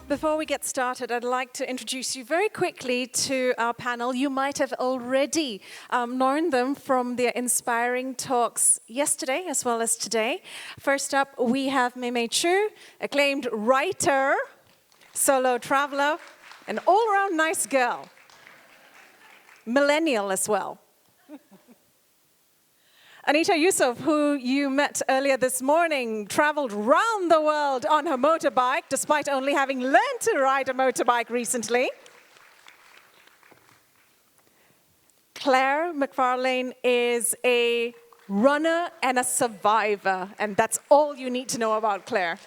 Before we get started, I'd like to introduce you very quickly to our panel. You might have already known them from their inspiring talks yesterday as well as today. First up, we have Mei Mei Chu, acclaimed writer, solo traveler, an all-around nice girl. Millennial as well. Anita Yusof, who you met earlier this morning, traveled round the world on her motorbike, despite only having learned to ride a motorbike recently. Claire McFarlane is a runner and a survivor, and that's all you need to know about Claire.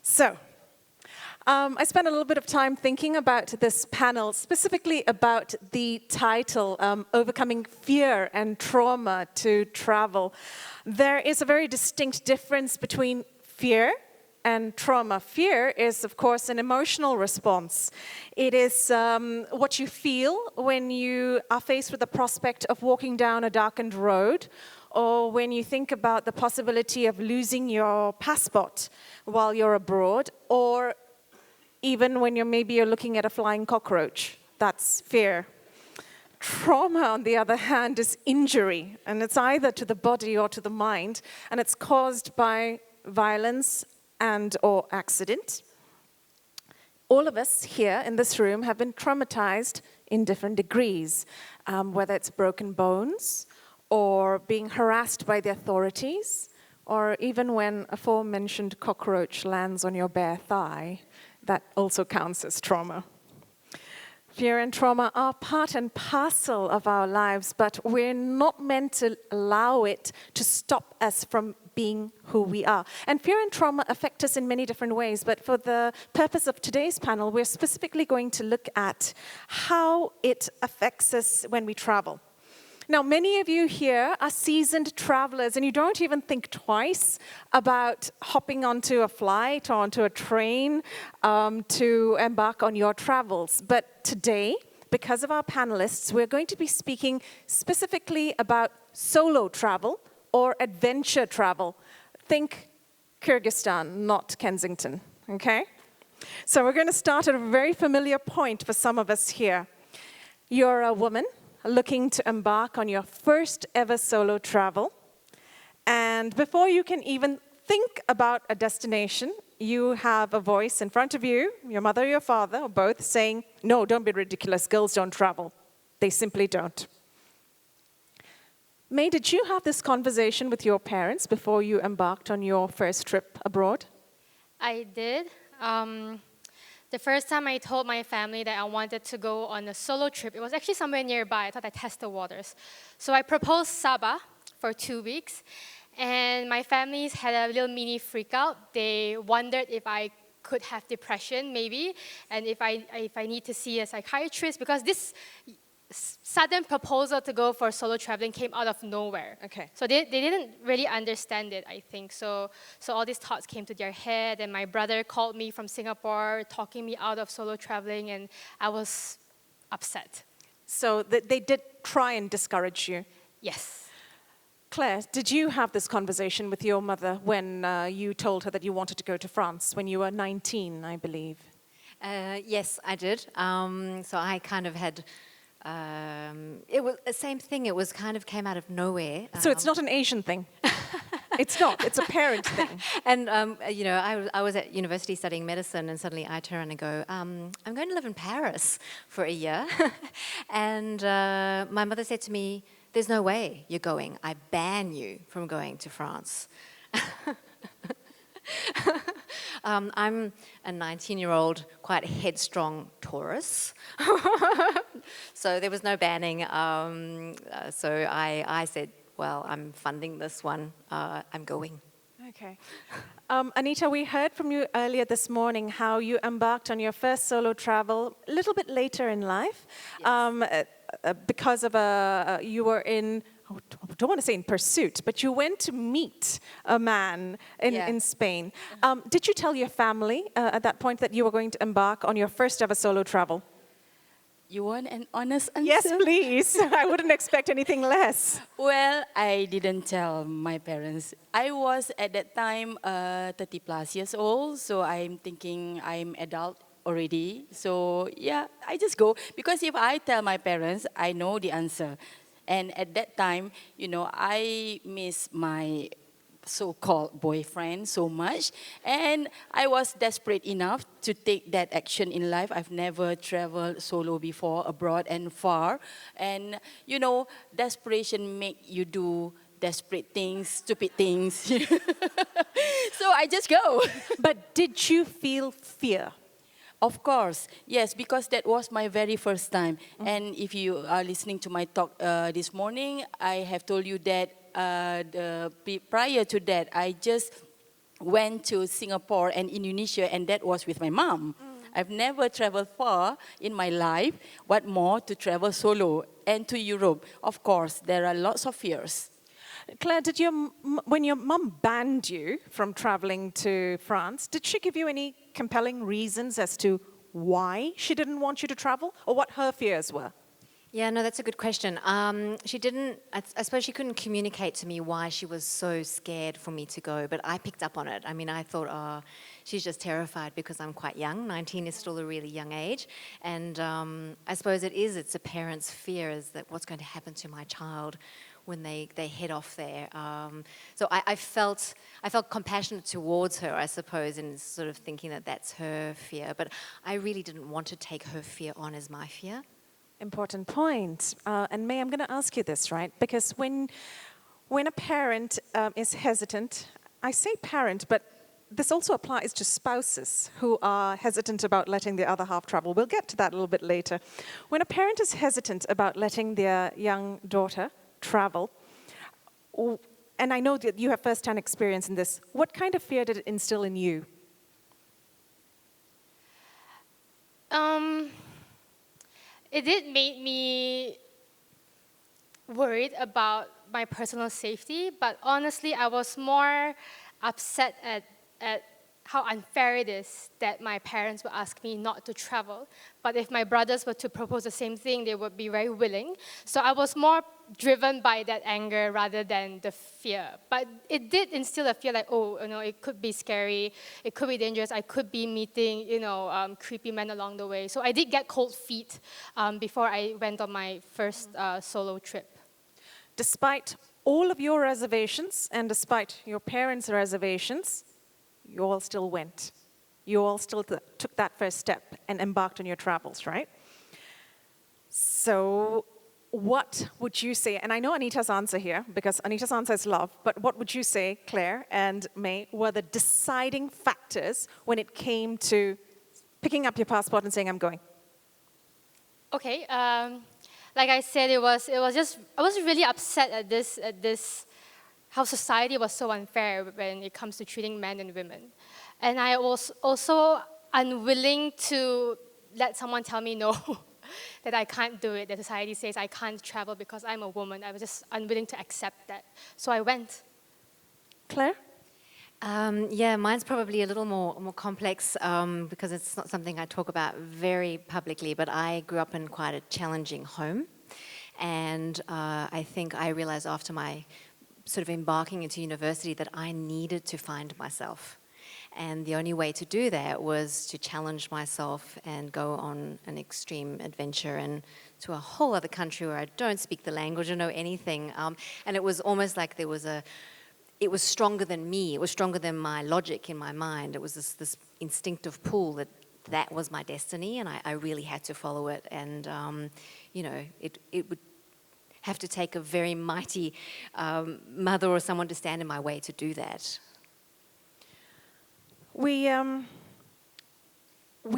So, I spent a little bit of time thinking about this panel, specifically about the title, Overcoming Fear and Trauma to Travel. There is a very distinct difference between fear and trauma. Fear is, of course, an emotional response. It is what you feel when you are faced with the prospect of walking down a darkened road, or when you think about the possibility of losing your passport while you're abroad, or even when you're looking at a flying cockroach. That's fear. Trauma, on the other hand, is injury, and it's either to the body or to the mind, and it's caused by violence and or accident. All of us here in this room have been traumatized in different degrees, whether it's broken bones, or being harassed by the authorities, or even when a aforementioned cockroach lands on your bare thigh. That also counts as trauma. Fear and trauma are part and parcel of our lives, but we're not meant to allow it to stop us from being who we are. And fear and trauma affect us in many different ways, but for the purpose of today's panel, we're specifically going to look at how it affects us when we travel. Now, many of you here are seasoned travelers, and you don't even think twice about hopping onto a flight or onto a train to embark on your travels. But today, because of our panelists, we're going to be speaking specifically about solo travel or adventure travel. Think Kyrgyzstan, not Kensington, okay? So we're going to start at a very familiar point for some of us here. You're a woman looking to embark on your first ever solo travel. And before you can even think about a destination, you have a voice in front of you, your mother or your father, or both, saying, "No, don't be ridiculous, girls don't travel." They simply don't. Mei, did you have this conversation with your parents before you embarked on your first trip abroad? I did. The first time I told my family that I wanted to go on a solo trip, it was actually somewhere nearby. I thought I'd test the waters. So I proposed Sabah for 2 weeks, and my families had a little mini freak out. They wondered if I could have depression, maybe, and if I need to see a psychiatrist, because this sudden proposal to go for solo traveling came out of nowhere. Okay. So they didn't really understand it, I think. So all these thoughts came to their head, and my brother called me from Singapore, talking me out of solo traveling, and I was upset. So they did try and discourage you? Yes. Claire, did you have this conversation with your mother when you told her that you wanted to go to France when you were 19, I believe? Yes, I did. So I kind of had... it was the same thing. It was kind of came out of nowhere. So it's not an Asian thing. It's not. It's a parent thing. And you know, I was at university studying medicine, and suddenly I turn around and go, I'm going to live in Paris for a year. And my mother said to me, "There's no way you're going. I ban you from going to France." I'm a 19-year-old, quite headstrong Taurus. So there was no banning. So I said, well, I'm funding this one. I'm going. Okay. Anita, we heard from you earlier this morning how you embarked on your first solo travel a little bit later in life. Yes. Because of you were in, I don't want to say in pursuit, but you went to meet a man in Spain. Did you tell your family at that point that you were going to embark on your first ever solo travel? You want an honest answer? Yes, please. I wouldn't expect anything less. Well, I didn't tell my parents. I was at that time 30 plus years old, so I'm thinking I'm adult already. So yeah, I just go because if I tell my parents, I know the answer. And at that time, I miss my so-called boyfriend so much, and I was desperate enough to take that action in life. I've never traveled solo before, abroad and far, and desperation make you do desperate things, stupid things. So I just go. But did you feel fear? Of course, yes, because that was my very first time. And if you are listening to my talk this morning, I have told you that prior to that, I just went to Singapore and Indonesia, and that was with my mom. I've never traveled far in my life, what more to travel solo and to Europe. Of course, there are lots of fears. Claire, when your mum banned you from traveling to France, did she give you any compelling reasons as to why she didn't want you to travel, or what her fears were? Yeah, no, that's a good question. She didn't, I suppose she couldn't communicate to me why she was so scared for me to go, but I picked up on it. I mean, I thought, oh, she's just terrified because I'm quite young. 19 is still a really young age. And I suppose it's a parent's fear is that what's going to happen to my child when they head off there. So I felt compassionate towards her, I suppose, in sort of thinking that that's her fear. But I really didn't want to take her fear on as my fear. Important point. And Mei, I'm going to ask you this, right? Because when a parent is hesitant, I say parent, but this also applies to spouses who are hesitant about letting the other half travel. We'll get to that a little bit later. When a parent is hesitant about letting their young daughter travel, and I know that you have first-hand experience in this, what kind of fear did it instill in you? It did make me worried about my personal safety, but honestly, I was more upset at how unfair it is that my parents would ask me not to travel. But if my brothers were to propose the same thing, they would be very willing. So I was more driven by that anger rather than the fear. But it did instill a fear like, it could be scary, it could be dangerous, I could be meeting, creepy men along the way. So I did get cold feet before I went on my first solo trip. Despite all of your reservations and despite your parents' reservations, you all still went. You all still took that first step and embarked on your travels, right? So what would you say, and I know Anita's answer here, because Anita's answer is love, but what would you say, Claire and Mei, were the deciding factors when it came to picking up your passport and saying, I'm going? Okay, like I said, it was just, I was really upset at this how society was so unfair when it comes to treating men and women. And I was also unwilling to let someone tell me no, that I can't do it, that society says I can't travel because I'm a woman. I was just unwilling to accept that. So I went. Claire? Yeah, mine's probably a little more complex because it's not something I talk about very publicly, but I grew up in quite a challenging home. And I think I realized after my sort of embarking into university that I needed to find myself. And the only way to do that was to challenge myself and go on an extreme adventure and to a whole other country where I don't speak the language or know anything. And it was almost like it was stronger than me. It was stronger than my logic in my mind. It was this instinctive pull that was my destiny, and I really had to follow it. And, it would have to take a very mighty mother or someone to stand in my way to do that. We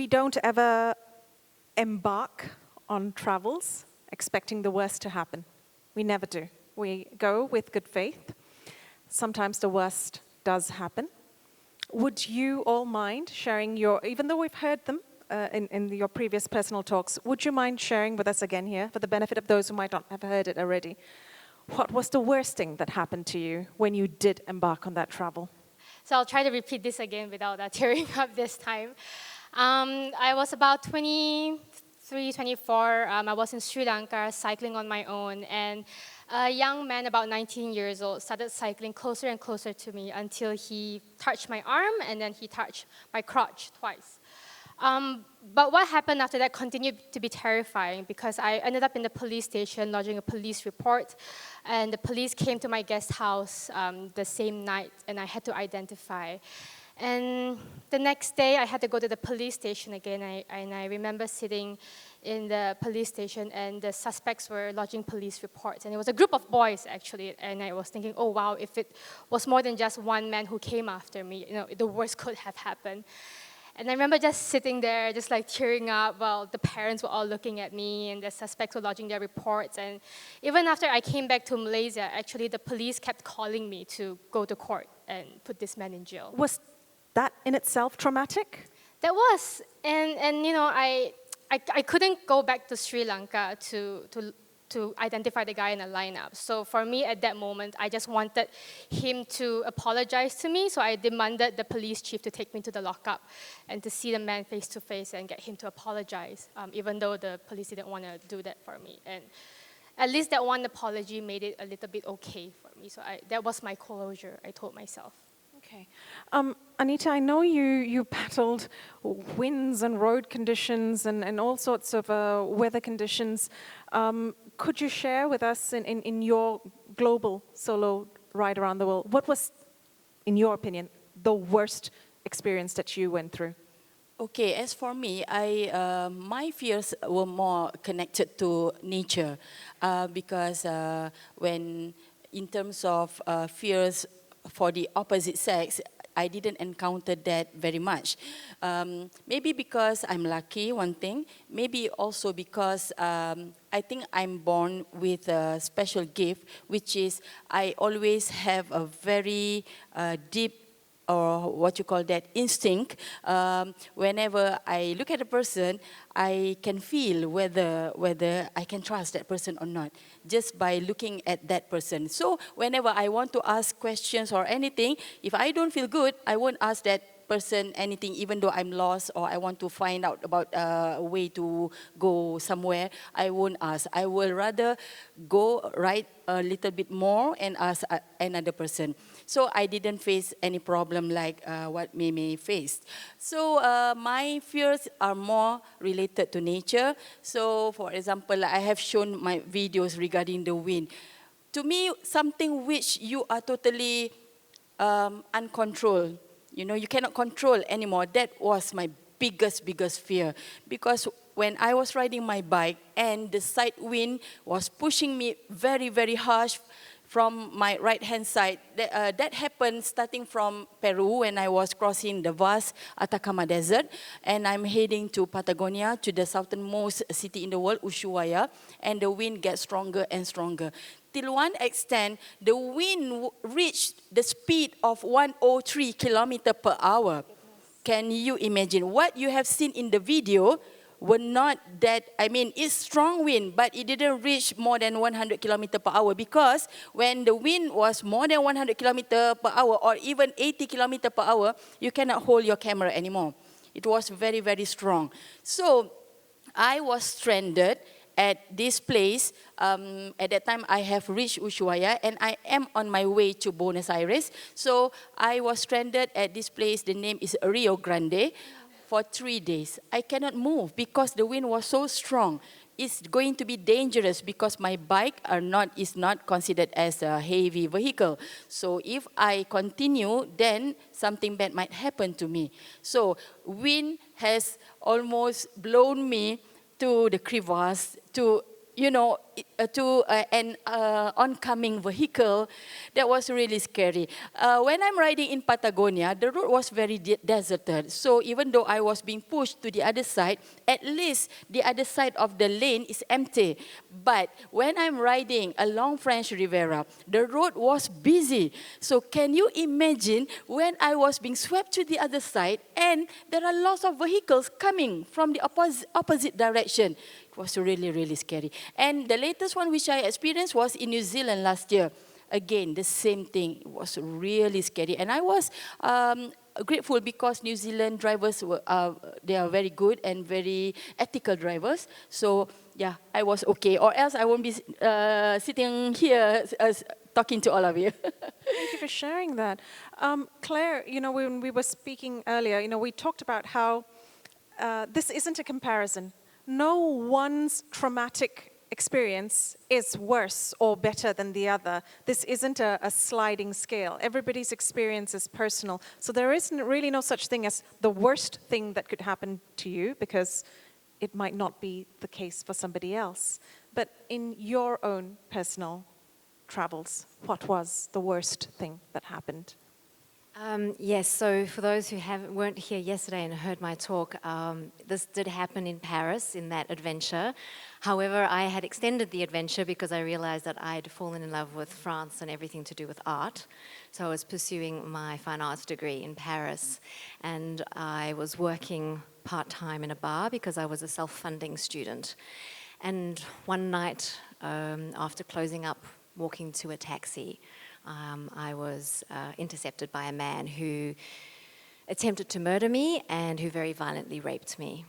don't ever embark on travels expecting the worst to happen. We never do. We go with good faith. Sometimes the worst does happen. Would you all mind sharing even though we've heard them in your previous personal talks, would you mind sharing with us again here, for the benefit of those who might not have heard it already, what was the worst thing that happened to you when you did embark on that travel? So I'll try to repeat this again without tearing up this time. I was about 3:24, I was in Sri Lanka cycling on my own, and a young man about 19 years old started cycling closer and closer to me until he touched my arm and then he touched my crotch twice. But what happened after that continued to be terrifying because I ended up in the police station lodging a police report, and the police came to my guest house the same night, and I had to identify. And the next day, I had to go to the police station again, and I remember sitting in the police station, and the suspects were lodging police reports. And it was a group of boys, actually, and I was thinking, oh, wow, if it was more than just one man who came after me, the worst could have happened. And I remember just sitting there, just like tearing up while the parents were all looking at me and the suspects were lodging their reports. And even after I came back to Malaysia, actually, the police kept calling me to go to court and put this man in jail. Was that in itself traumatic? That was, and I couldn't go back to Sri Lanka to identify the guy in a lineup. So for me at that moment, I just wanted him to apologize to me. So I demanded the police chief to take me to the lockup and to see the man face to face and get him to apologize, even though the police didn't want to do that for me. And at least that one apology made it a little bit okay for me. So that was my closure, I told myself. Okay. Anita, I know you battled winds and road conditions and all sorts of weather conditions. Could you share with us in your global solo ride around the world, what was, in your opinion, the worst experience that you went through? Okay, as for me, my fears were more connected to nature because when, in terms of fears for the opposite sex, I didn't encounter that very much. Maybe because I'm lucky, one thing. Maybe also because I think I'm born with a special gift, which is I always have a very deep, or what you call that, instinct. Whenever I look at a person, I can feel whether I can trust that person or not, just by looking at that person. So whenever I want to ask questions or anything, if I don't feel good, I won't ask that person anything, even though I'm lost or I want to find out about a way to go somewhere. I won't ask. I will rather go right a little bit more and ask another person. So I didn't face any problem like what Mei Mei faced. So my fears are more related to nature. So for example, I have shown my videos regarding the wind. To me, something which you are totally uncontrolled. You cannot control anymore. That was my biggest fear. Because when I was riding my bike and the side wind was pushing me very, very harsh from my right-hand side, that happened starting from Peru when I was crossing the vast Atacama Desert, and I'm heading to Patagonia, to the southernmost city in the world, Ushuaia, and the wind gets stronger and stronger. Till one extent, the wind reached the speed of 103 kilometers per hour. Can you imagine? What you have seen in the video were not that, it's strong wind, but it didn't reach more than 100 kilometers per hour, because when the wind was more than 100 kilometers per hour or even 80 kilometers per hour, you cannot hold your camera anymore. It was very, very strong. So I was stranded at this place. At that time, I have reached Ushuaia, and I am on my way to Buenos Aires. So I was stranded at this place. The name is Rio Grande. For 3 days. I cannot move because the wind was so strong. It's going to be dangerous because my bike is not considered as a heavy vehicle. So if I continue, then something bad might happen to me. So wind has almost blown me to the crevasse, to an oncoming vehicle. That was really scary. When I'm riding in Patagonia, the road was very deserted. So even though I was being pushed to the other side, at least the other side of the lane is empty. But when I'm riding along French Riviera, the road was busy. So can you imagine when I was being swept to the other side and there are lots of vehicles coming from the opposite direction? It was really, really scary. And the latest one which I experienced was in New Zealand last year. Again, the same thing. It was really scary. And I was grateful because New Zealand drivers they are very good and very ethical drivers. So yeah, I was okay. Or else I won't be sitting here talking to all of you. Thank you for sharing that. Claire, when we were speaking earlier, we talked about how this isn't a comparison. No one's traumatic experience is worse or better than the other. This isn't a sliding scale. Everybody's experience is personal. So there isn't really no such thing as the worst thing that could happen to you, because it might not be the case for somebody else. But in your own personal travels, what was the worst thing that happened? Yes, so for those who weren't here yesterday and heard my talk, this did happen in Paris, in that adventure. However, I had extended the adventure because I realized that I'd fallen in love with France and everything to do with art. So I was pursuing my fine arts degree in Paris, and I was working part-time in a bar because I was a self-funding student. And one night, after closing up, walking to a taxi, I was intercepted by a man who attempted to murder me and who very violently raped me.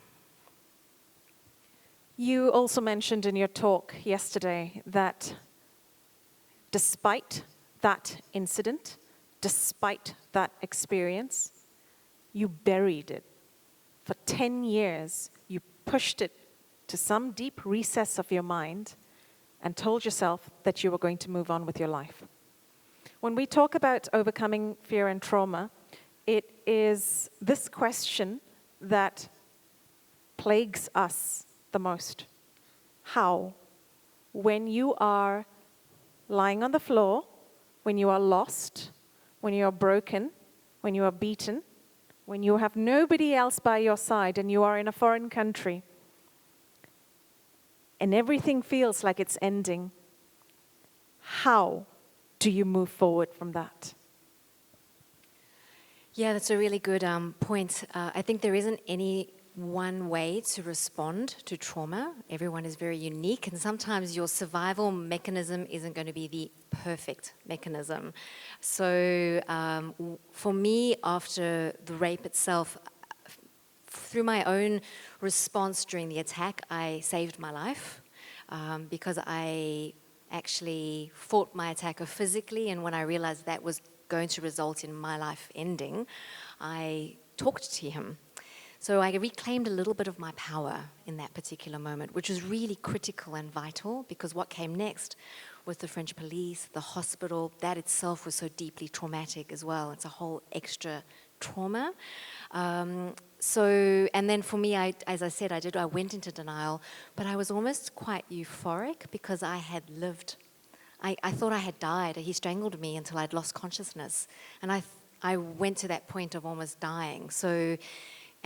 You also mentioned in your talk yesterday that despite that incident, despite that experience, you buried it. For 10 years, you pushed it to some deep recess of your mind and told yourself that you were going to move on with your life. When we talk about overcoming fear and trauma, it is this question that plagues us the most. How? When you are lying on the floor, when you are lost, when you are broken, when you are beaten, when you have nobody else by your side and you are in a foreign country, and everything feels like it's ending, how do you move forward from that? Yeah, that's a really good point. I think there isn't any one way to respond to trauma. Everyone is very unique, and sometimes your survival mechanism isn't going to be the perfect mechanism. So for me, after the rape itself, through my own response during the attack, I saved my life because I actually fought my attacker physically, and when I realized that was going to result in my life ending, I talked to him. So I reclaimed a little bit of my power in that particular moment, which was really critical and vital, because what came next was the French police, the hospital. That itself was so deeply traumatic as well. It's a whole extra trauma. And then for me, as I said, I went into denial, but I was almost quite euphoric because I had lived. I thought I had died. He strangled me until I'd lost consciousness. And I went to that point of almost dying.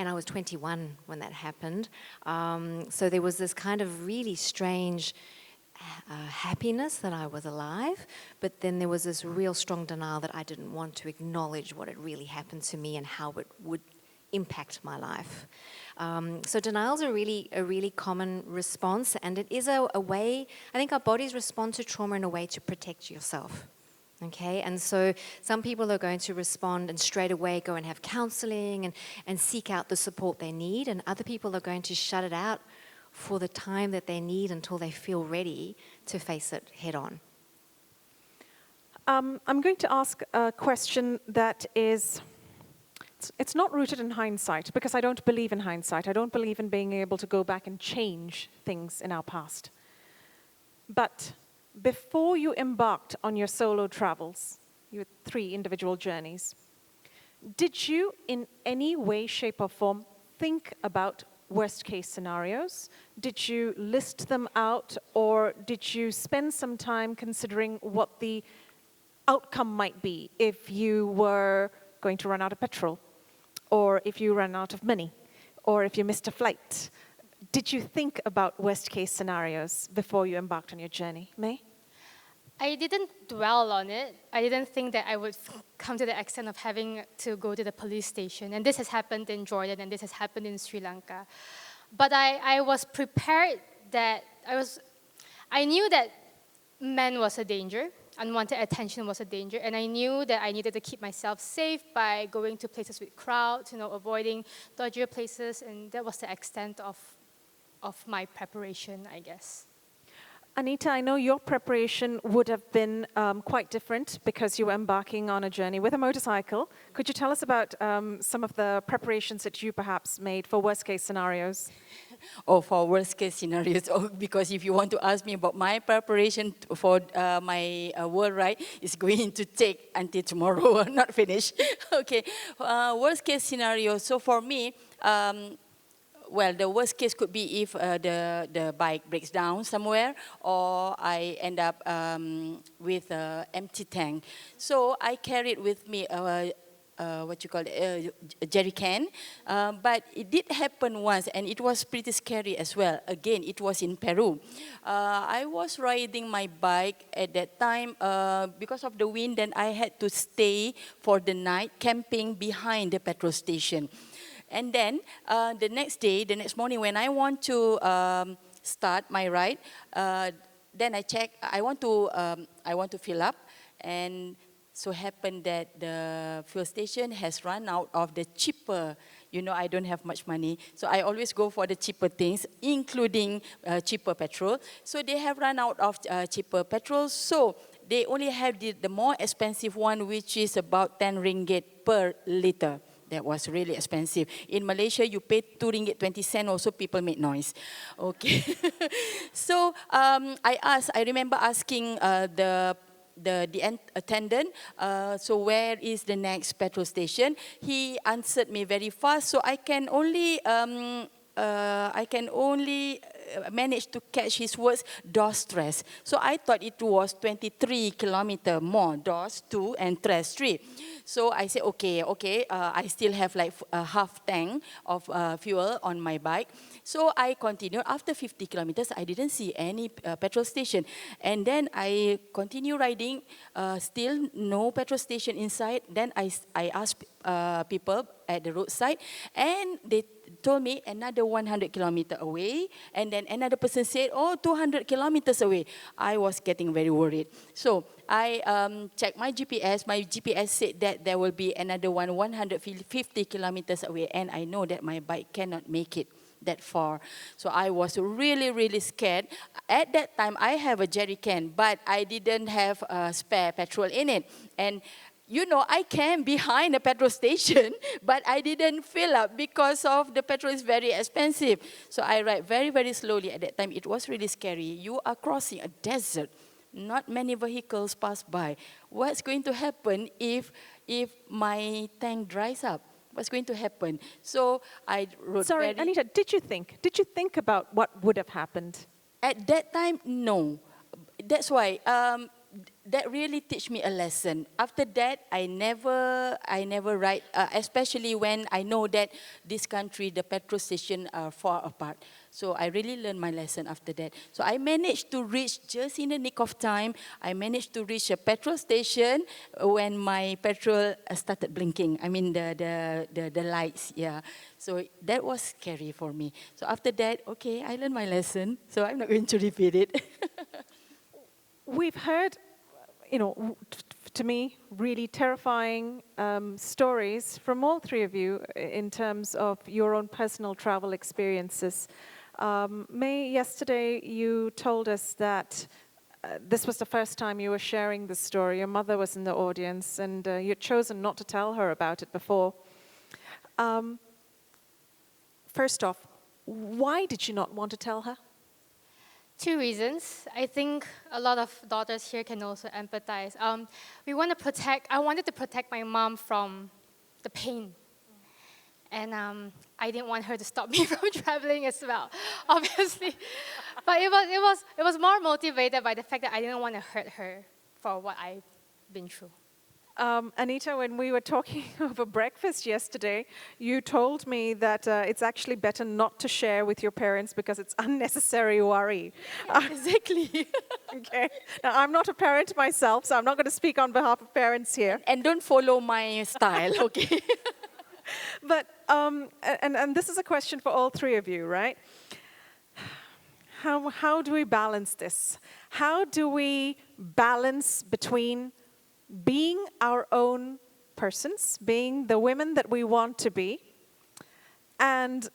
And I was 21 when that happened. So there was this kind of really strange happiness that I was alive, but then there was this real strong denial that I didn't want to acknowledge what had really happened to me and how it would impact my life. So denial's a really common response, and it is a way, I think our bodies respond to trauma in a way to protect yourself. Okay, and so some people are going to respond and straight away go and have counseling and seek out the support they need, and other people are going to shut it out for the time that they need until they feel ready to face it head on. I'm going to ask a question that is, it's not rooted in hindsight, because I don't believe in hindsight. I don't believe in being able to go back and change things in our past. But before you embarked on your solo travels, you had 3 individual journeys, did you in any way, shape, or form think about worst case scenarios? Did you list them out, or did you spend some time considering what the outcome might be if you were going to run out of petrol, or if you ran out of money, or if you missed a flight? Did you think about worst case scenarios before you embarked on your journey? Mei? I didn't dwell on it. I didn't think that I would come to the extent of having to go to the police station. And this has happened in Jordan, and this has happened in Sri Lanka. But I was prepared that I knew that man was a danger. unwanted attention was a danger, and I knew that I needed to keep myself safe by going to places with crowds, avoiding dodgier places, and that was the extent of my preparation, I guess. Anita, I know your preparation would have been quite different because you were embarking on a journey with a motorcycle. Could you tell us about some of the preparations that you perhaps made for worst-case scenarios? Or for worst-case scenarios, because if you want to ask me about my preparation for my world ride, it's going to take until tomorrow, not finished. Okay, worst-case scenario. So for me, well, the worst case could be if the bike breaks down somewhere, or I end up with an empty tank. So I carried with me a jerry can, but it did happen once, and it was pretty scary as well. Again, it was in Peru. I was riding my bike at that time because of the wind, and I had to stay for the night camping behind the petrol station. And then the next morning, when I want to start my ride, then I check. I want to fill up, and so happened that the fuel station has run out of the cheaper. I don't have much money, so I always go for the cheaper things, including cheaper petrol. So they have run out of cheaper petrol, so they only have the more expensive one, which is about 10 ringgit per liter. That was really expensive. In Malaysia, you pay 2 ringgit 20 cents, also people make noise. Okay. So I remember asking the attendant, so where is the next petrol station? He answered me very fast, so I can only manage to catch his words, dos tres. So I thought it was 23 kilometers more, dos 2 and tres 3. So I said, okay, I still have like a half tank of fuel on my bike. So I continued. After 50 kilometers, I didn't see any petrol station. And then I continue riding, still no petrol station inside. Then I asked people at the roadside, and they told me another 100 kilometers away, and then another person said, 200 kilometers away. I was getting very worried. So I checked my GPS. My GPS said that there will be another 150 kilometers away, and I know that my bike cannot make it that far. So I was really, really scared. At that time, I have a jerry can, but I didn't have spare petrol in it. And I camped behind a petrol station, but I didn't fill up because of the petrol is very expensive. So I ride very, very slowly. At that time, it was really scary. You are crossing a desert. Not many vehicles pass by. What's going to happen if my tank dries up? What's going to happen? So I wrote. Sorry, Anita, did you think about what would have happened? At that time, no. That's why. That really teach me a lesson. After that, I never ride, especially when I know that this country, the petrol station are far apart. So I really learned my lesson after that. So I managed to reach just in the nick of time. I managed to reach a petrol station when my petrol started blinking. I mean the lights, yeah. So that was scary for me. So after that, okay, I learned my lesson. So I'm not going to repeat it. We've heard, to me, really terrifying stories from all three of you in terms of your own personal travel experiences. Mei, yesterday you told us that this was the first time you were sharing this story. Your mother was in the audience, and you'd chosen not to tell her about it before. First off, why did you not want to tell her? 2 reasons. I think a lot of daughters here can also empathize. I wanted to protect my mom from the pain. And I didn't want her to stop me from traveling as well, obviously. But it was more motivated by the fact that I didn't want to hurt her for what I've been through. Anita, when we were talking over breakfast yesterday, you told me that it's actually better not to share with your parents because it's unnecessary worry. Exactly. Okay. Now, I'm not a parent myself, so I'm not going to speak on behalf of parents here. And don't follow my style, okay? But, and this is a question for all three of you, right? How do we balance this? How do we balance between being our own persons, being the women that we want to be, and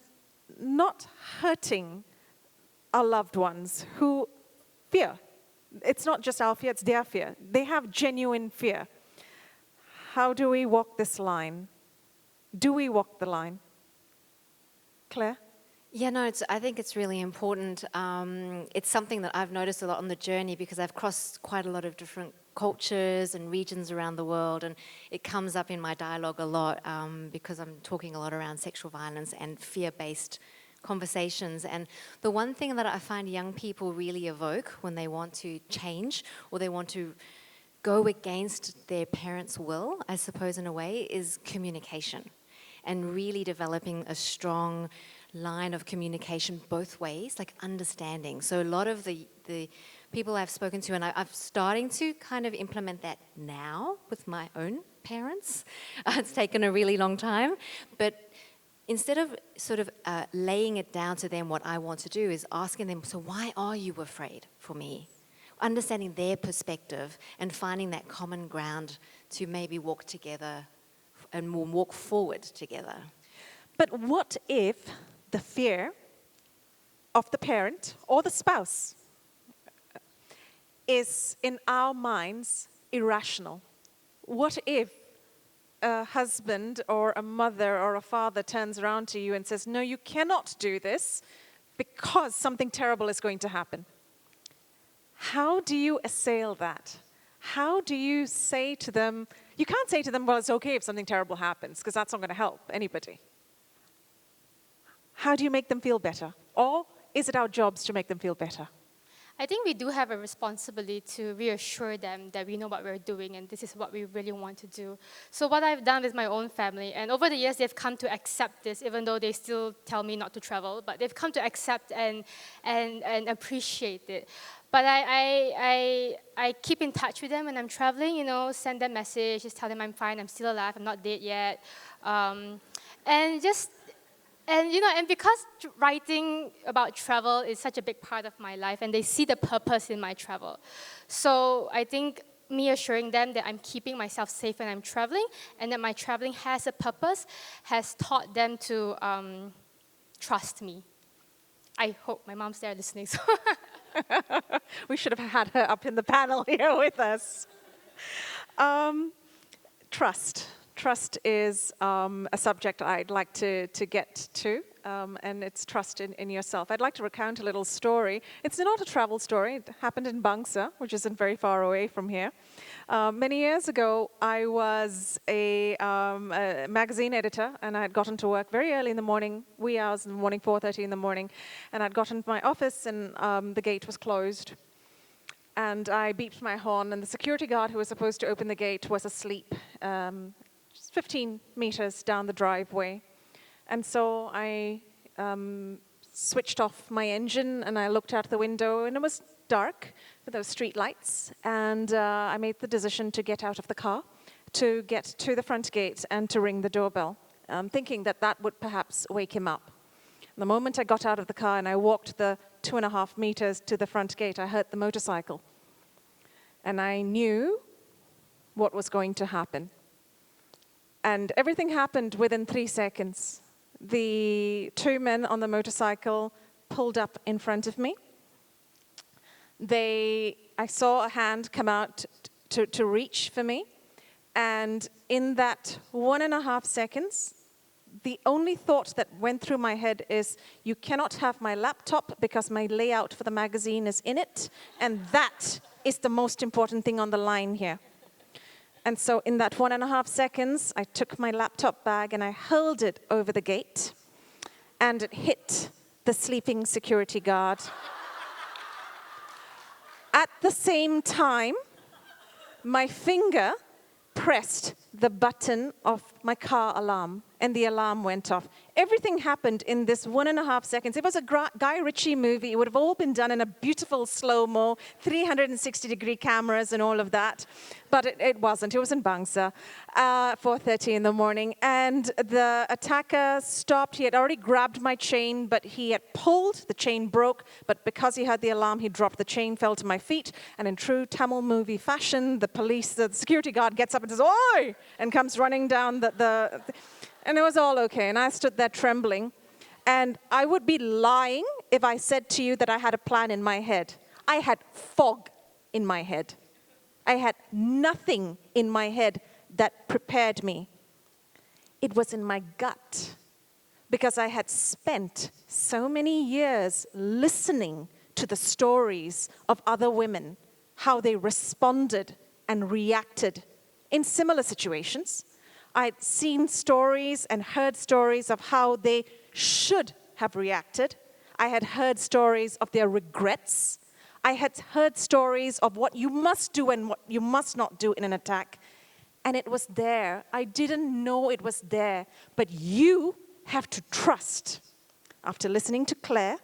not hurting our loved ones who fear? It's not just our fear, it's their fear. They have genuine fear. How do we walk this line? Do we walk the line? Claire? Yeah, no, I think it's really important. It's something that I've noticed a lot on the journey because I've crossed quite a lot of different cultures and regions around the world, and it comes up in my dialogue a lot because I'm talking a lot around sexual violence and fear-based conversations. And the one thing that I find young people really evoke when they want to change or they want to go against their parents' will, I suppose in a way, is communication, and really developing a strong line of communication both ways, like understanding. So a lot of the people I've spoken to, and I'm starting to kind of implement that now with my own parents. It's taken a really long time, but instead of sort of laying it down to them, what I want to do is asking them, so why are you afraid for me? Understanding their perspective and finding that common ground to maybe walk together and walk forward together. But what if the fear of the parent or the spouse is in our minds irrational? What if a husband or a mother or a father turns around to you and says, no, you cannot do this because something terrible is going to happen? How do you assail that? How do you say to them, you can't say to them, well, it's okay if something terrible happens, because that's not going to help anybody. How do you make them feel better? Or is it our jobs to make them feel better? I think we do have a responsibility to reassure them that we know what we're doing and this is what we really want to do. So what I've done with my own family, and over the years they've come to accept this, even though they still tell me not to travel, but they've come to accept and appreciate it. But I keep in touch with them when I'm traveling, send them message, just tell them I'm fine, I'm still alive, I'm not dead yet. And because writing about travel is such a big part of my life, and they see the purpose in my travel. So I think me assuring them that I'm keeping myself safe when I'm traveling, and that my traveling has a purpose, has taught them to trust me. I hope my mom's there listening. So We should have had her up in the panel here with us. Trust. Trust is a subject I'd like to get to, and it's trust in yourself. I'd like to recount a little story. It's not a travel story. It happened in Bangsa, which isn't very far away from here. Many years ago, I was a magazine editor, and I had gotten to work very early in the morning, wee hours in the morning, 4:30 in the morning, and I'd gotten to my office, and the gate was closed. And I beeped my horn, and the security guard who was supposed to open the gate was asleep, just 15 meters down the driveway. And so I switched off my engine, and I looked out the window, and it was dark, but there were street lights. And I made the decision to get out of the car, to get to the front gate, and to ring the doorbell, thinking that that would perhaps wake him up. The moment I got out of the car and I walked the 2.5 meters to the front gate, I heard the motorcycle. And I knew what was going to happen. And everything happened within 3 seconds. The two men on the motorcycle pulled up in front of me. I saw a hand come out to reach for me. And in that 1.5 seconds, the only thought that went through my head is, you cannot have my laptop because my layout for the magazine is in it. And that is the most important thing on the line here. And so in that 1.5 seconds, I took my laptop bag and I hurled it over the gate. And it hit the sleeping security guard. At the same time, my finger pressed the button of my car alarm. and the alarm went off. Everything happened in this 1.5 seconds. It was a Guy Ritchie movie. It would have all been done in a beautiful slow-mo, 360-degree cameras and all of that. But it wasn't. It was in Bangsa, 4:30 in the morning. And the attacker stopped. He had already grabbed my chain, but he had pulled. The chain broke. But because he heard the alarm, he dropped the chain, fell to my feet. And in true Tamil movie fashion, the security guard gets up and says, "Oi!" and comes running down and it was all okay. And I stood there trembling. And I would be lying if I said to you that I had a plan in my head. I had fog in my head. I had nothing in my head that prepared me. It was in my gut, because I had spent so many years listening to the stories of other women, how they responded and reacted in similar situations. I'd seen stories and heard stories of how they should have reacted. I had heard stories of their regrets. I had heard stories of what you must do and what you must not do in an attack. And it was there. I didn't know it was there. But you have to trust. After listening to Claire,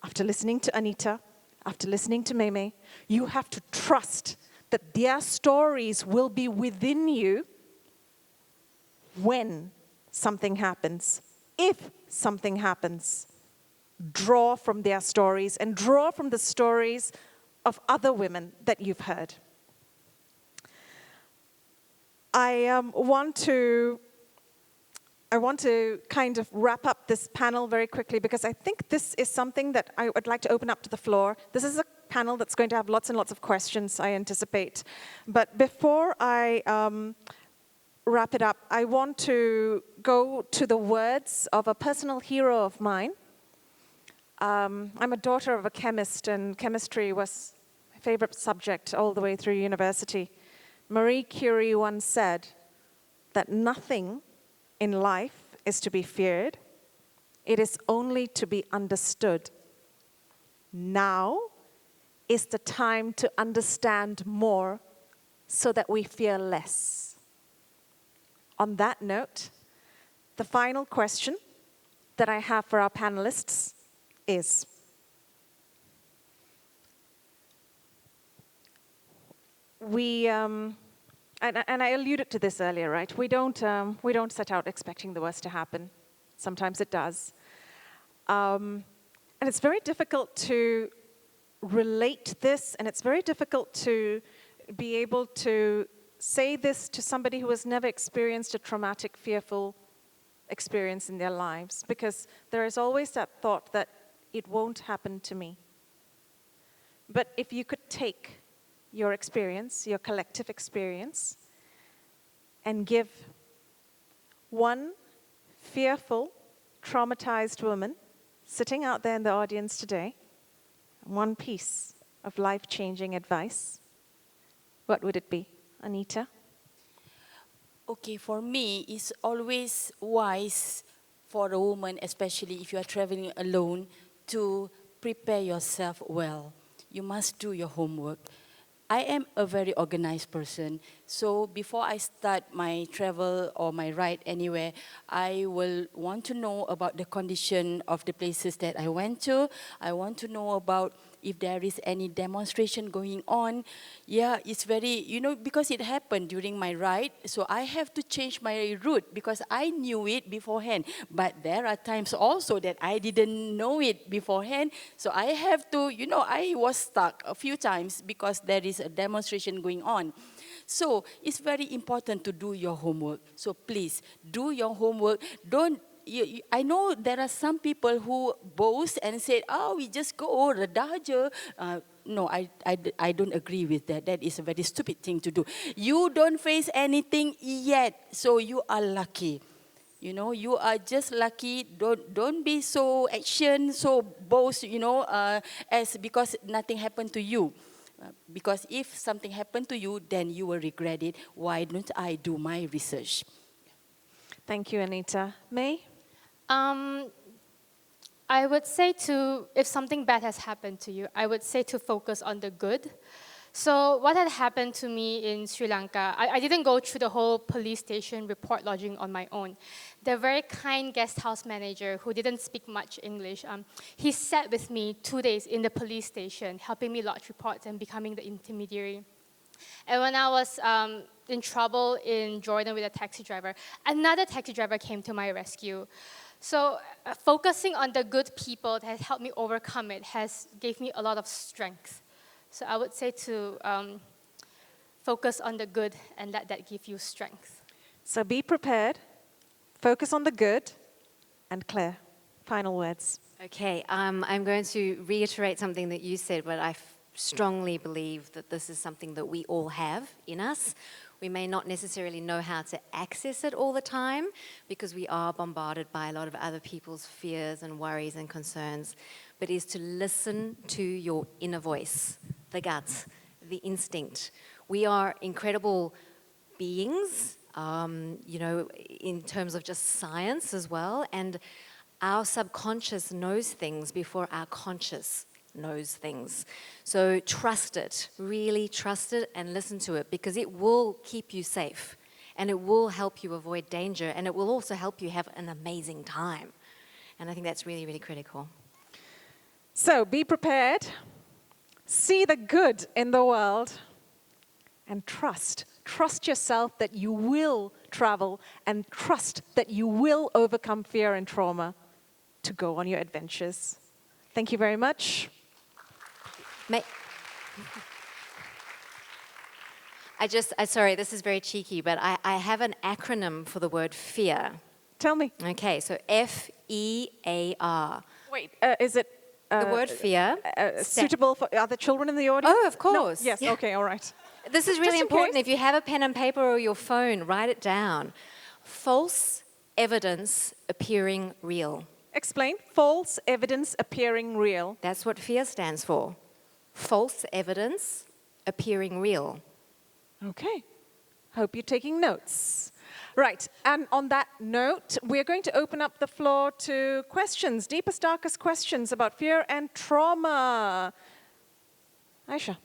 after listening to Anita, after listening to Mei Mei, you have to trust that their stories will be within you when something happens. If something happens, draw from their stories and draw from the stories of other women that you've heard. I want to kind of wrap up this panel very quickly, because I think this is something that I would like to open up to the floor. This is a panel that's going to have lots and lots of questions, I anticipate. But before I wrap it up, I want to go to the words of a personal hero of mine. I'm a daughter of a chemist, and chemistry was my favorite subject all the way through university. Marie Curie once said that nothing in life is to be feared. It is only to be understood. Now is the time to understand more so that we fear less. On that note, the final question that I have for our panelists is, and I alluded to this earlier, right? We don't set out expecting the worst to happen. Sometimes it does. And it's very difficult to relate this, and it's very difficult to be able to say this to somebody who has never experienced a traumatic, fearful experience in their lives, because there is always that thought that it won't happen to me. But if you could take your experience, your collective experience, and give one fearful, traumatized woman sitting out there in the audience today one piece of life-changing advice, what would it be? Anita? Okay, for me, it's always wise for a woman, especially if you are traveling alone, to prepare yourself well. You must do your homework. I am a very organized person, so before I start my travel or my ride anywhere, I will want to know about the condition of the places that I went to. I want to know about if there is any demonstration going on. Yeah, it's very, because it happened during my ride, so I have to change my route because I knew it beforehand. But there are times also that I didn't know it beforehand, so I have to, I was stuck a few times because there is a demonstration going on. So it's very important to do your homework. So please, do your homework. I know there are some people who boast and say, "Oh, we just go redah je." No, I don't agree with that. That is a very stupid thing to do. You don't face anything yet, so you are lucky. You are just lucky. Don't be so action, so boast. As because nothing happened to you. Because if something happened to you, then you will regret it. Why don't I do my research? Thank you, Anita. Mei? I would say if something bad has happened to you, I would say to focus on the good. So what had happened to me in Sri Lanka, I didn't go through the whole police station report lodging on my own. The very kind guest house manager who didn't speak much English, he sat with me 2 days in the police station, helping me lodge reports and becoming the intermediary. And when I was in trouble in Jordan with a taxi driver, another taxi driver came to my rescue. So focusing on the good people that has helped me overcome it has gave me a lot of strength. So I would say to focus on the good and let that give you strength. So be prepared, focus on the good, and Claire, final words. Okay, I'm going to reiterate something that you said, but I strongly believe that this is something that we all have in us. We may not necessarily know how to access it all the time because we are bombarded by a lot of other people's fears and worries and concerns, but is to listen to your inner voice, the gut, the instinct. We are incredible beings, you know, in terms of just science as well, and our subconscious knows things before our conscious knows things. So trust it, really trust it and listen to it because it will keep you safe and it will help you avoid danger and it will also help you have an amazing time. And I think that's really, really critical. So be prepared, see the good in the world, and trust. Trust yourself that you will travel and trust that you will overcome fear and trauma to go on your adventures. Thank you very much. Sorry, this is very cheeky, but I have an acronym for the word fear. Tell me. Okay, so F-E-A-R. Wait, is it The word fear. suitable for other children in the audience? Oh, of course. No? Yes, okay, all right. This is really Just in important. case. If you have a pen and paper or your phone, write it down. False evidence appearing real. Explain. False evidence appearing real. That's what fear stands for. False evidence appearing real. Okay. Hope you're taking notes. Right, and on that note, we're going to open up the floor to questions, deepest, darkest questions about fear and trauma. Aisha.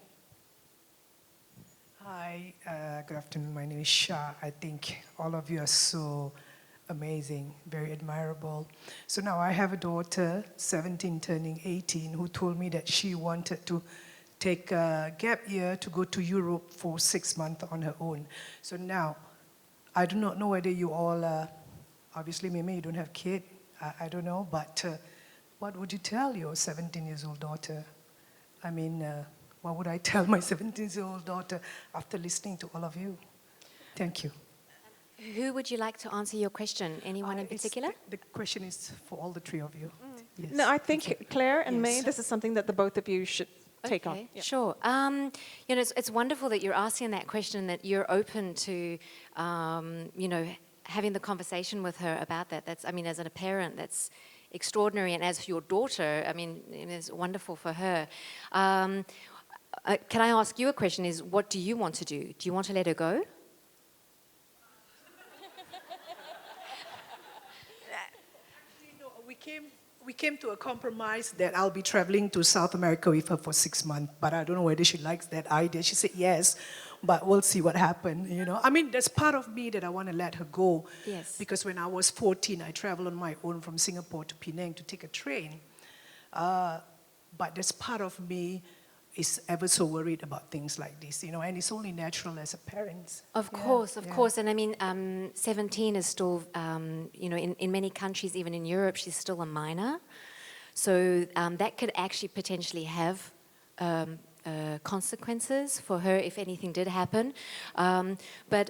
Hi, good afternoon. My name is Shah. I think all of you are so amazing, very admirable. So now I have a daughter, 17 turning 18, who told me that she wanted to take a gap year to go to Europe for 6 months on her own. So now, I do not know whether you all, obviously Mei Mei, you don't have kid, I don't know, but what would you tell your 17-year-old daughter? I mean, what would I tell my 17-year-old daughter after listening to all of you? Thank you. Who would you like to answer your question? Anyone in particular? The question is for all the three of you. Yes. No, I think Claire and May, Yes. this is something that the both of you should take on. Okay, sure. You know, it's wonderful that you're asking that question, that you're open to, you know, having the conversation with her about that. That's, I mean, as a parent, that's extraordinary. And as for your daughter, I mean, it's wonderful for her. Can I ask you a question? Is what do you want to do? Do you want to let her go? We came to a compromise that I'll be traveling to South America with her for 6 months, but I don't know whether she likes that idea. She said yes, but we'll see what happens, you know. I mean, there's part of me that I want to let her go. Yes. Because when I was 14, I traveled on my own from Singapore to Penang to take a train. But there's part of me is ever so worried about things like this, you know, and it's only natural as a parent. Of course. And I mean, 17 is still, you know, in many countries, even in Europe, she's still a minor. So that could actually potentially have consequences for her if anything did happen. But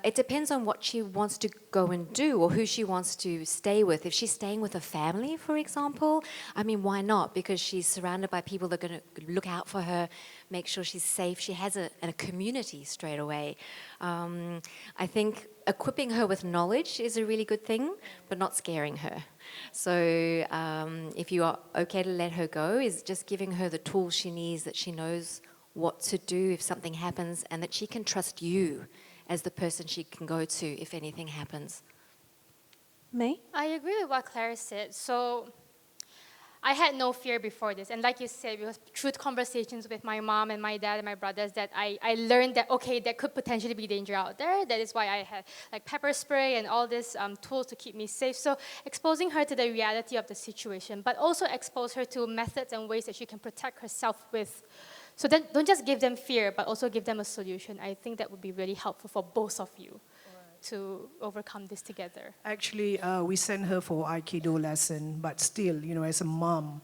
it depends on what she wants to go and do or who she wants to stay with. If she's staying with a family, for example, I mean, why not? Because she's surrounded by people that are going to look out for her, make sure she's safe. She has a community straight away. I think equipping her with knowledge is a really good thing, but not scaring her. So if you are okay to let her go, is just giving her the tools she needs, that she knows what to do if something happens, and that she can trust you as the person she can go to if anything happens. May? I agree with what Claire said. So I had no fear before this. And like you said, it was through conversations with my mom and my dad and my brothers that I learned that, okay, there could potentially be danger out there. That is why I had like pepper spray and all these tools to keep me safe. So exposing her to the reality of the situation, but also expose her to methods and ways that she can protect herself with. So then don't just give them fear, but also give them a solution. I think that would be really helpful for both of you to overcome this together. Actually, we sent her for Aikido lesson, but still, you know, as a mom,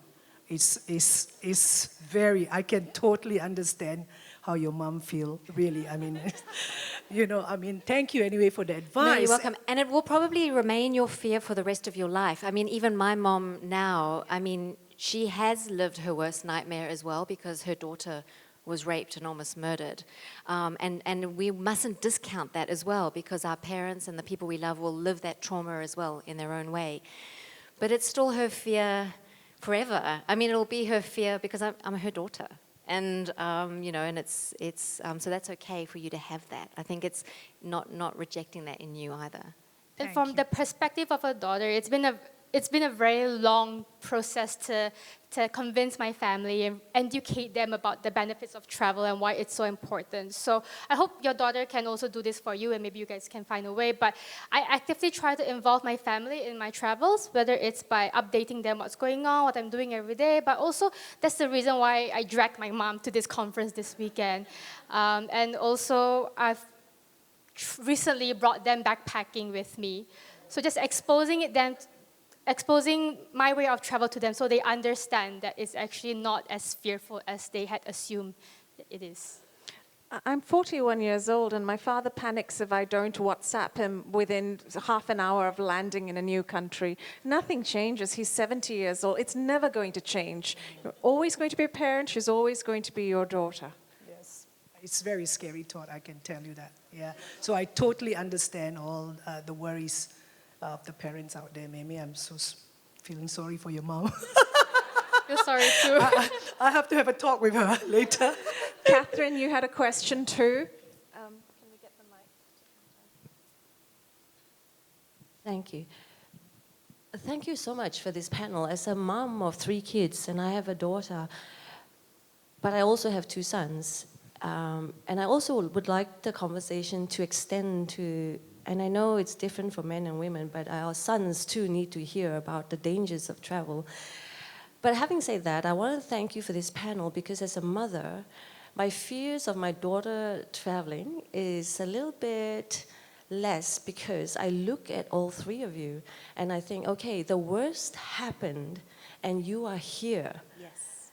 it's very, I can totally understand how your mom feel, really. I mean, you know, I mean, thank you anyway for the advice. No, you're welcome. And it will probably remain your fear for the rest of your life. I mean, even my mom now, I mean, she has lived her worst nightmare as well because her daughter was raped and almost murdered. And we mustn't discount that as well because our parents and the people we love will live that trauma as well in their own way. But it's still her fear forever. I mean, it'll be her fear because I'm her daughter. And, you know, and it's so that's okay for you to have that. I think it's not rejecting that in you either. And from the perspective of a daughter, it's been a very long process to convince my family and educate them about the benefits of travel and why it's so important. So I hope your daughter can also do this for you and maybe you guys can find a way. But I actively try to involve my family in my travels, whether it's by updating them what's going on, what I'm doing every day, but also that's the reason why I dragged my mom to this conference this weekend. And also I've recently brought them backpacking with me. So just exposing my way of travel to them so they understand that it's actually not as fearful as they had assumed that it is. I'm 41 years old, and my father panics if I don't WhatsApp him within half an hour of landing in a new country. Nothing changes. He's 70 years old. It's never going to change. You're always going to be a parent. She's always going to be your daughter. Yes, it's very scary thought, I can tell you that. Yeah, so I totally understand all the worries of the parents out there. Mei Mei, I'm so feeling sorry for your mom. Feel sorry too. I have to have a talk with her later. Catherine, you had a question too. Can we get the mic? Thank you. Thank you so much for this panel. As a mom of 3 kids, and I have a daughter, but I also have 2 sons. And I also would like the conversation to extend to, and I know it's different for men and women, but our sons too need to hear about the dangers of travel. But having said that, I want to thank you for this panel because as a mother, my fears of my daughter traveling is a little bit less because I look at all 3 of you and I think, okay, the worst happened and you are here. Yes.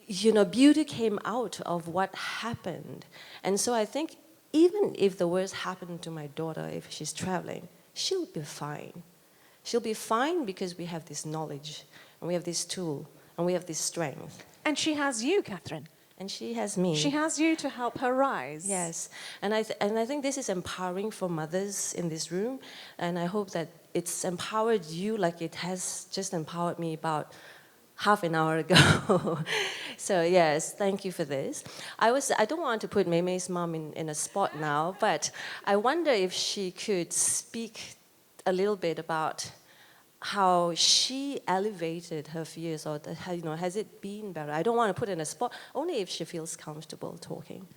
You know, beauty came out of what happened. And so I think even if the worst happened to my daughter, if she's traveling, she'll be fine. She'll be fine because we have this knowledge and we have this tool and we have this strength. And she has you, Catherine. And she has me. She has you to help her rise. Yes, and I think this is empowering for mothers in this room, and I hope that it's empowered you like it has just empowered me about half an hour ago. So yes, thank you for this. I don't want to put Mei Mei's mom in a spot now, but I wonder if she could speak a little bit about how she elevated her fears, or how, you know, has it been better? I don't want to put her in a spot, only if she feels comfortable talking.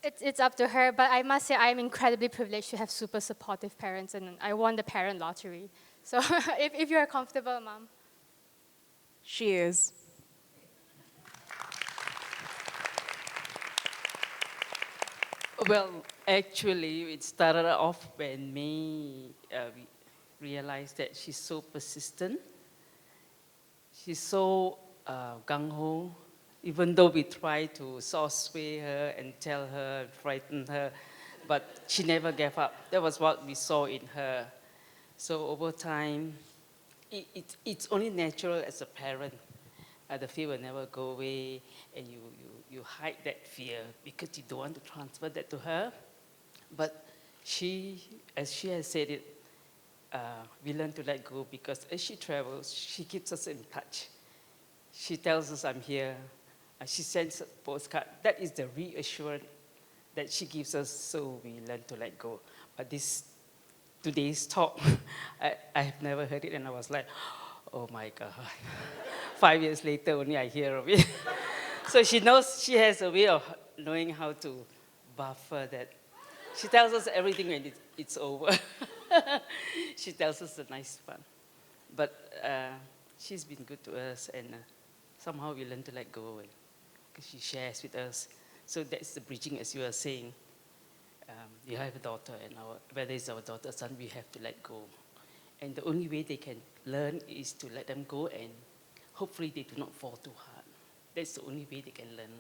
It's up to her, but I must say I'm incredibly privileged to have super supportive parents, and I won the parent lottery. So if you're comfortable, Mom. She is. Well, actually, it started off when we realized that she's so persistent. She's so gung-ho. Even though we try to sway her and tell her, frighten her, but she never gave up. That was what we saw in her. So over time, it's only natural as a parent. The fear will never go away, and you hide that fear because you don't want to transfer that to her. But she, as she has said it, we learn to let go because as she travels, she keeps us in touch. She tells us, I'm here. She sends a postcard. That is the reassurance that she gives us, so we learn to let go. But this today's talk. I have never heard it, and I was like, oh my God. 5 years later, only I hear of it. So she knows, she has a way of knowing how to buffer that. She tells us everything when it's over. She tells us the nice part. But she's been good to us, and somehow we learn to let go, because she shares with us. So that's the bridging, as you were saying. You have a daughter, and whether it's our daughter or son, we have to let go. And the only way they can learn is to let them go, and hopefully they do not fall too hard. That's the only way they can learn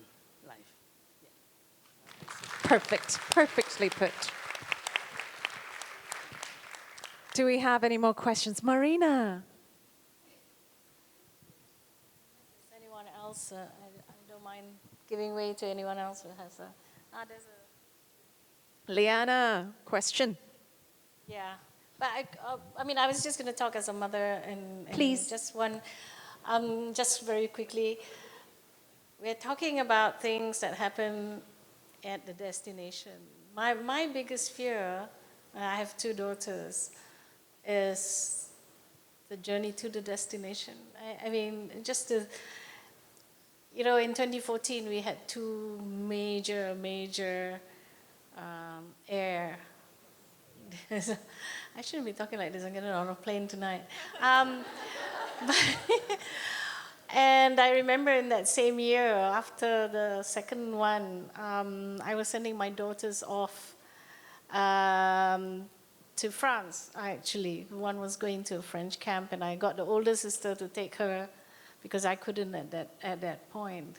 life. Perfect. Perfectly put. Do we have any more questions? Marina. Anyone else? I don't mind giving way to anyone else who has a... there's a... Liana, question. Yeah. But I mean, I was just going to talk as a mother and Please. Just one, just very quickly. We're talking about things that happen at the destination. My biggest fear, and I have 2 daughters, is the journey to the destination. I mean, just to, you know, in 2014 we had 2 major air. I shouldn't be talking like this. I'm getting on a plane tonight. And I remember in that same year, after the second one, I was sending my daughters off to France, actually. One was going to a French camp, and I got the older sister to take her because I couldn't at that point.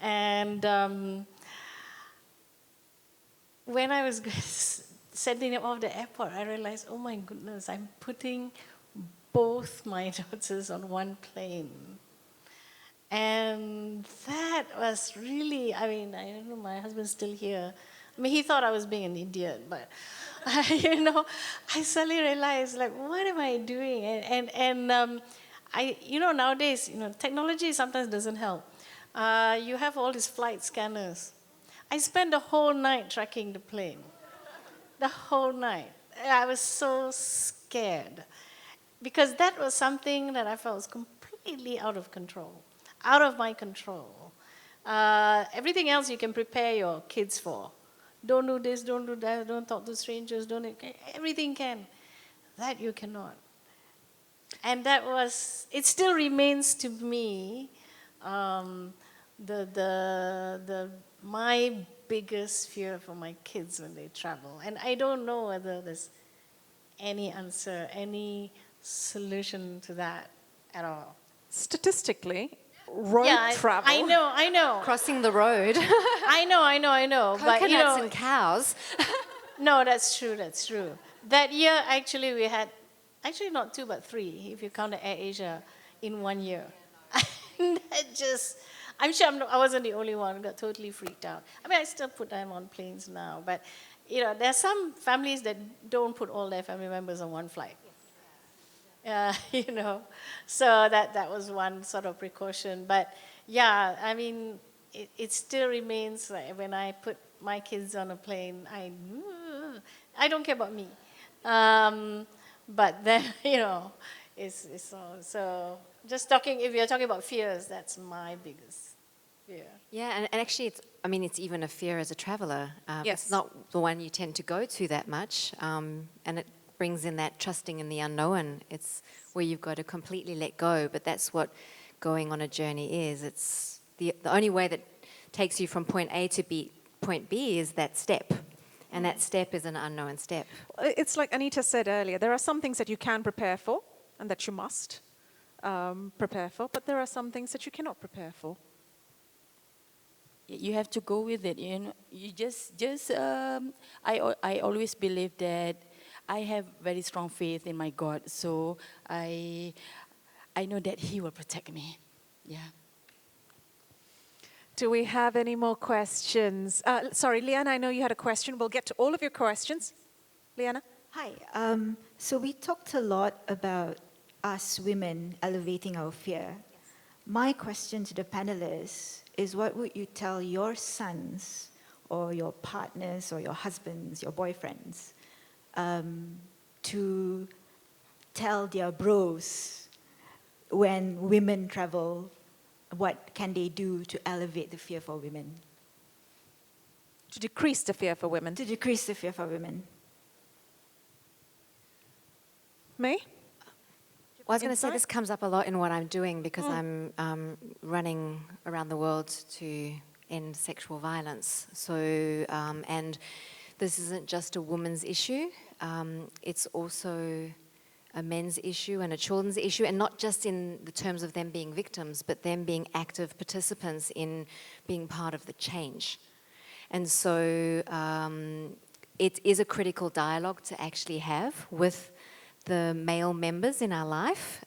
And when I was sending them off the airport, I realized, oh my goodness, I'm putting both my daughters on one plane. And that was really, I mean, I don't know, my husband's still here. I mean, he thought I was being an idiot, but, you know, I suddenly realized, like, what am I doing? And you know, nowadays, you know, technology sometimes doesn't help. You have all these flight scanners. I spent the whole night tracking the plane. The whole night. I was so scared because that was something that I felt was completely out of control, out of my control. Everything else you can prepare your kids for. Don't do this, don't do that, don't talk to strangers, everything can. That you cannot. And that was, it still remains to me my biggest fear for my kids when they travel. And I don't know whether there's any answer, any solution to that at all. Statistically, road travel. I know. Crossing the road. I know. Coconuts but, you know, and cows. No, that's true. That year, actually, we had, actually not 2, but 3, if you count the Air Asia, in 1 year. That just, I'm sure I wasn't the only one who got totally freaked out. I mean, I still put them on planes now, but, you know, there are some families that don't put all their family members on one flight. You know, so that was one sort of precaution. But, yeah, I mean, it still remains, like, when I put my kids on a plane, I don't care about me. But then, you know, it's all, so just talking, if you're talking about fears, that's my biggest fear. Yeah, and actually, it's even a fear as a traveller. Yes. It's not the one you tend to go to that much, and it brings in that trusting in the unknown. It's where you've got to completely let go, but that's what going on a journey is. It's the only way that takes you from point A to point B is that step. And that step is an unknown step. It's like Anita said earlier, there are some things that you can prepare for and that you must prepare for, but there are some things that you cannot prepare for. You have to go with it. You know, you I always believe that I have very strong faith in my God, so I know that He will protect me. Yeah. Do we have any more questions? Sorry, Liana, I know you had a question. We'll get to all of your questions. Liana? Hi. So we talked a lot about us women elevating our fear. My question to the panelists is, what would you tell your sons or your partners or your husbands, your boyfriends, to tell their bros when women travel? What can they do to elevate the fear for women? To decrease the fear for women. To decrease the fear for women. Mei? Well, I was going to say Insight? this comes up a lot in what I'm doing because I'm running around the world to end sexual violence. So, and this isn't just a woman's issue. It's also a men's issue and a children's issue, and not just in the terms of them being victims, but them being active participants in being part of the change. And so it is a critical dialogue to actually have with the male members in our life.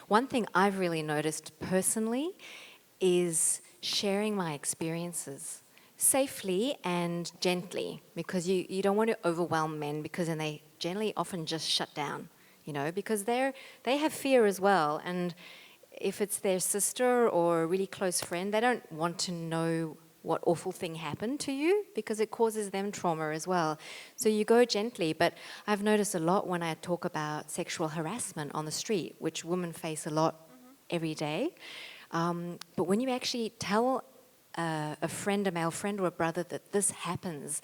One thing I've really noticed personally is sharing my experiences safely and gently, because you don't want to overwhelm men, because then they generally often just shut down, you know, because they have fear as well. And if it's their sister or a really close friend, they don't want to know what awful thing happened to you, because it causes them trauma as well. So you go gently, but I've noticed a lot when I talk about sexual harassment on the street, which women face a lot every day. But when you actually tell a friend, a male friend or a brother that this happens,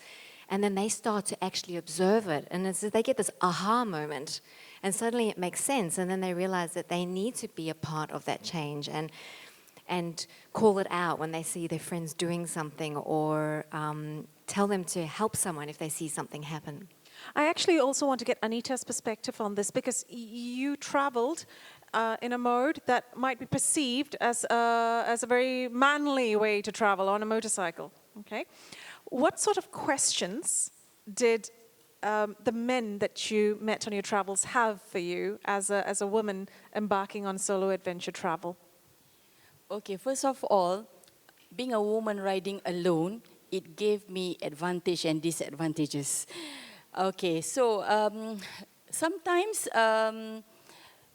and then they start to actually observe it, and they get this aha moment, and suddenly it makes sense, and then they realize that they need to be a part of that change and call it out when they see their friends doing something, or tell them to help someone if they see something happen. I actually also want to get Anita's perspective on this, because you traveled in a mode that might be perceived as a very manly way to travel on a motorcycle. Okay, what sort of questions did the men that you met on your travels have for you as a woman embarking on solo adventure travel? Okay, first of all, being a woman riding alone, it gave me advantage and disadvantages. Okay, so sometimes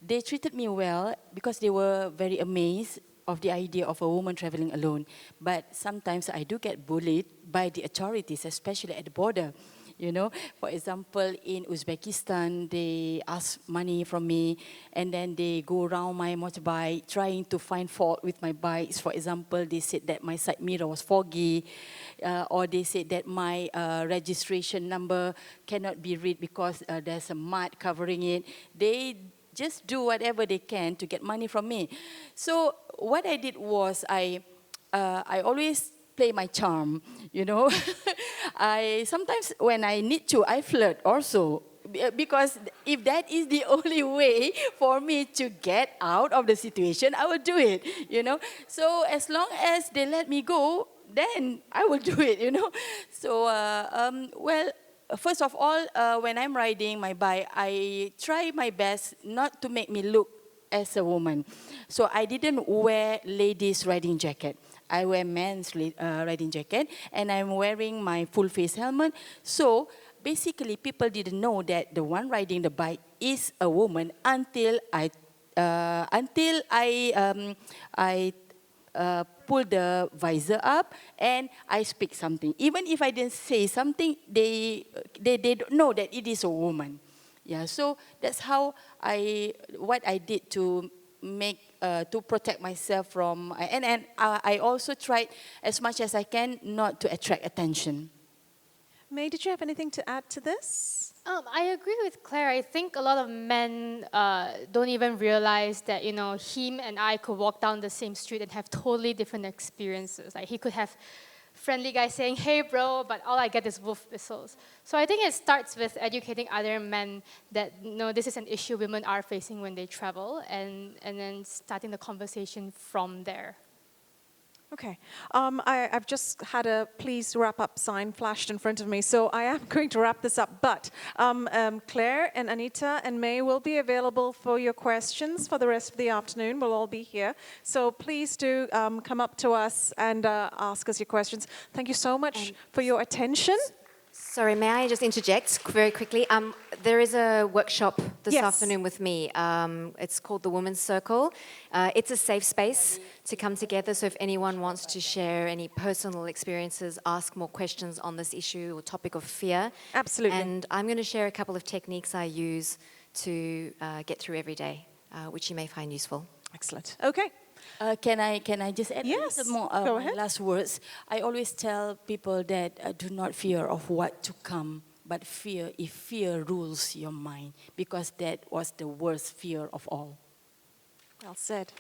they treated me well because they were very amazed of the idea of a woman traveling alone. But sometimes I do get bullied by the authorities, especially at the border. You know, for example, in Uzbekistan, they ask money from me, and then they go around my motorbike trying to find fault with my bikes. For example, they said that my side mirror was foggy, or they said that my registration number cannot be read because there's a mud covering it. They just do whatever they can to get money from me. So what I did was I always play my charm, you know. I sometimes when I need to, I flirt also, because if that is the only way for me to get out of the situation, I will do it, you know. So as long as they let me go, then I will do it, you know. So well, first of all, when I'm riding my bike, I try my best not to make me look as a woman. So I didn't wear ladies' riding jacket. I wear men's riding jacket, and I'm wearing my full face helmet. So basically, people didn't know that the one riding the bike is a woman until I pull the visor up and I speak something. Even if I didn't say something, they don't know that it is a woman. Yeah, so that's how what I did to make to protect myself from, and I also tried as much as I can not to attract attention. Mei, did you have anything to add to this? I agree with Claire. I think a lot of men don't even realize that, you know, him and I could walk down the same street and have totally different experiences. Like, he could have friendly guys saying, "Hey, bro," but all I get is wolf whistles. So I think it starts with educating other men that, you know, this is an issue women are facing when they travel, and then starting the conversation from there. Okay. I've just had a please wrap up sign flashed in front of me, so I am going to wrap this up. But Claire and Anita and Mei will be available for your questions for the rest of the afternoon. We'll all be here. So please do come up to us and ask us your questions. Thank you so much for your attention. Sorry, may I just interject very quickly? There is a workshop this Yes. afternoon with me. It's called the Women's Circle. It's a safe space to come together, so if anyone wants to share any personal experiences, ask more questions on this issue or topic of fear. Absolutely. And I'm going to share a couple of techniques I use to get through every day, which you may find useful. Excellent. Okay. Can I just add Yes, a little more go my ahead. last words? I always tell people that do not fear of what to come, but fear if fear rules your mind, because that was the worst fear of all. Well said.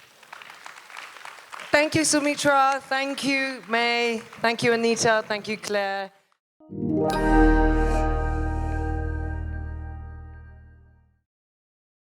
Thank you, Sumitra. Thank you, Mei. Thank you, Anita. Thank you, Claire.